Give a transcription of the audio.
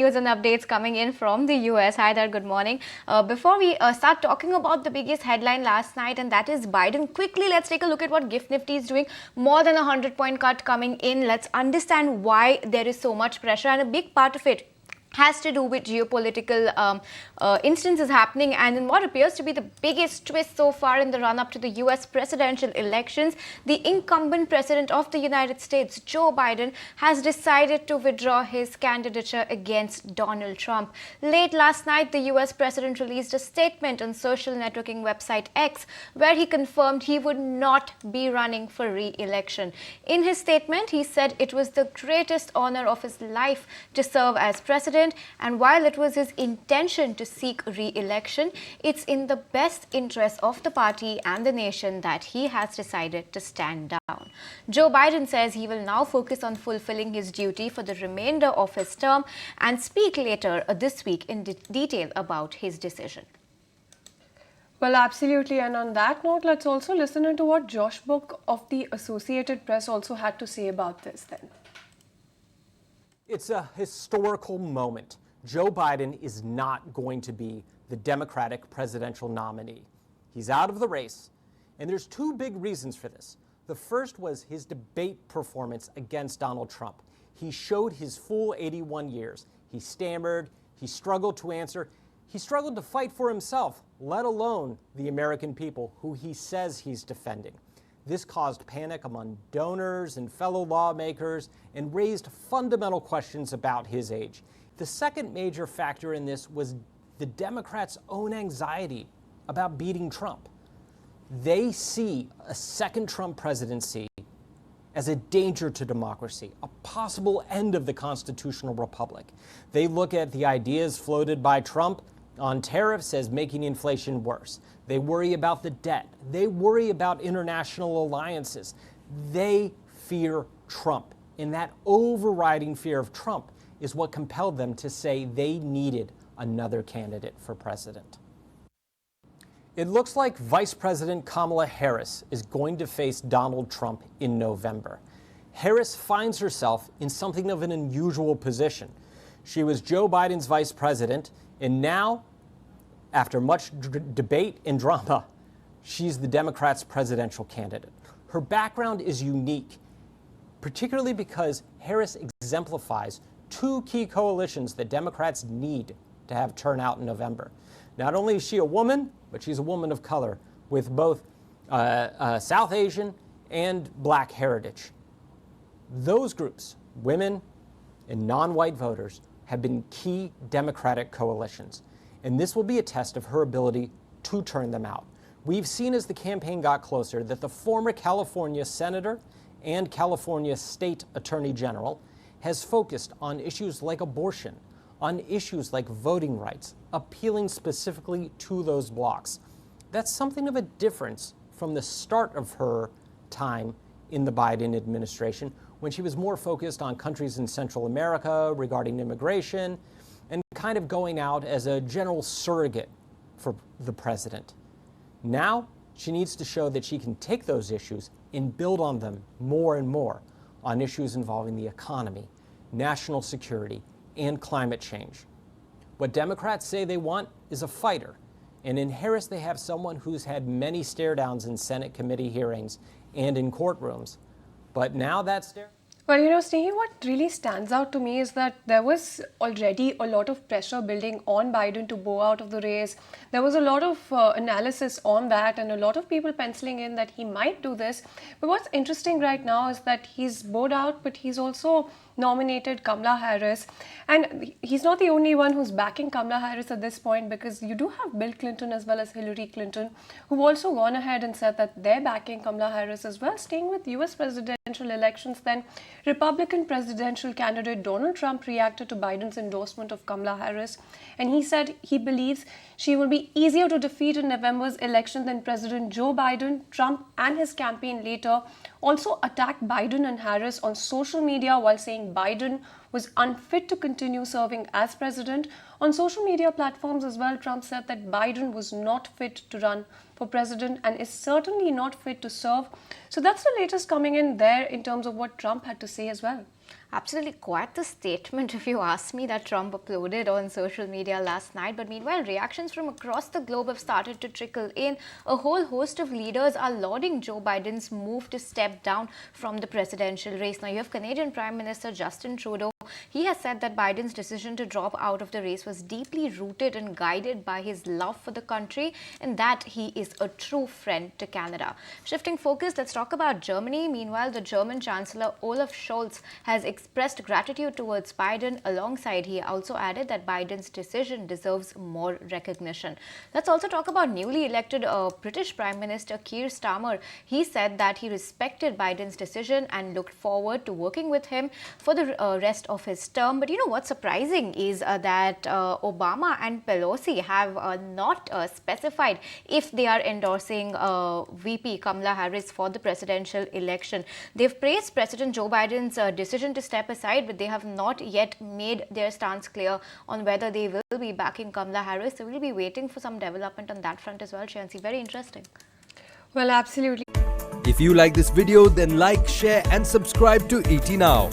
News and updates coming in from the US. Hi there, good morning. Before we start talking about the biggest headline last night, and that is Biden, quickly let's take a look at what GIFT Nifty is doing. More than a 100-point cut coming in. Let's understand why there is so much pressure, and a big part of it has to do with geopolitical instances happening, and in what appears to be the biggest twist so far in the run-up to the US presidential elections, the incumbent president of the United States, Joe Biden, has decided to withdraw his candidature against Donald Trump. Late last night, the US president released a statement on social networking website X, where he confirmed he would not be running for re-election. In his statement, he said it was the greatest honor of his life to serve as president, and while it was his intention to seek re-election, it's in the best interest of the party and the nation that he has decided to stand down. Joe Biden says he will now focus on fulfilling his duty for the remainder of his term and speak later this week in detail about his decision. Well, absolutely. And on that note, let's also listen into what Josh Book of the Associated Press also had to say about this then. It's a historical moment. Joe Biden is not going to be the Democratic presidential nominee. He's out of the race, and there's two big reasons for this. The first was his debate performance against Donald Trump. He showed his full 81 years. He stammered, he struggled to answer, he struggled to fight for himself, let alone the American people who he says he's defending. This caused panic among donors and fellow lawmakers and raised fundamental questions about his age. The second major factor in this was the Democrats' own anxiety about beating Trump. They see a second Trump presidency as a danger to democracy, a possible end of the constitutional republic. They look at the ideas floated by Trump on tariffs as making inflation worse. They worry about the debt. They worry about international alliances. They fear Trump. And that overriding fear of Trump is what compelled them to say they needed another candidate for president. It looks like Vice President Kamala Harris is going to face Donald Trump in November. Harris finds herself in something of an unusual position. She was Joe Biden's vice president, and now, after much debate and drama, she's the Democrats' presidential candidate. Her background is unique, particularly because Harris exemplifies two key coalitions that Democrats need to have turn out in November. Not only is she a woman, but she's a woman of color with both South Asian and Black heritage. Those groups, women and non-white voters, have been key Democratic coalitions. And this will be a test of her ability to turn them out. We've seen as the campaign got closer that the former California senator and California state attorney general has focused on issues like abortion, on issues like voting rights, appealing specifically to those blocs. That's something of a difference from the start of her time in the Biden administration, when she was more focused on countries in Central America regarding immigration, and kind of going out as a general surrogate for the president. Now, she needs to show that she can take those issues and build on them more and more on issues involving the economy, national security, and climate change. What Democrats say they want is a fighter. And in Harris, they have someone who's had many stare-downs in Senate committee hearings and in courtrooms. But now that stare... Well, Snehi, what really stands out to me is that there was already a lot of pressure building on Biden to bow out of the race. There was a lot of analysis on that, and a lot of people penciling in that he might do this. But what's interesting right now is that he's bowed out, but he's also nominated Kamala Harris. And he's not the only one who's backing Kamala Harris at this point, because you do have Bill Clinton as well as Hillary Clinton, who've also gone ahead and said that they're backing Kamala Harris as well. Staying with US presidential elections, then Republican presidential candidate Donald Trump reacted to Biden's endorsement of Kamala Harris, and he said he believes she will be easier to defeat in November's election than President Joe Biden. Trump and his campaign later also attacked Biden and Harris on social media while saying Biden was unfit to continue serving as president. On social media platforms as well, Trump said that Biden was not fit to run for president and is certainly not fit to serve. So that's the latest coming in there in terms of what Trump had to say as well. Absolutely quite the statement, if you ask me, that Trump uploaded on social media last night. But meanwhile, reactions from across the globe have started to trickle in. A whole host of leaders are lauding Joe Biden's move to step down from the presidential race. Now, you have Canadian Prime Minister Justin Trudeau. He has said that Biden's decision to drop out of the race was deeply rooted and guided by his love for the country, and that he is a true friend to Canada. Shifting focus, let's talk about Germany. Meanwhile, the German Chancellor Olaf Scholz has expressed gratitude towards Biden. Alongside, he also added that Biden's decision deserves more recognition. Let's also talk about newly elected British Prime Minister Keir Starmer. He said that he respected Biden's decision and looked forward to working with him for the rest of his term. But you know what's surprising is that Obama and Pelosi have not specified if they are endorsing VP Kamala Harris for the presidential election. They've praised President Joe Biden's decision to step aside, but they have not yet made their stance clear on whether they will be backing Kamala Harris. So we'll be waiting for some development on that front as well, Shansi. Very interesting. Well, absolutely. If you like this video, then like, share and subscribe to ET Now.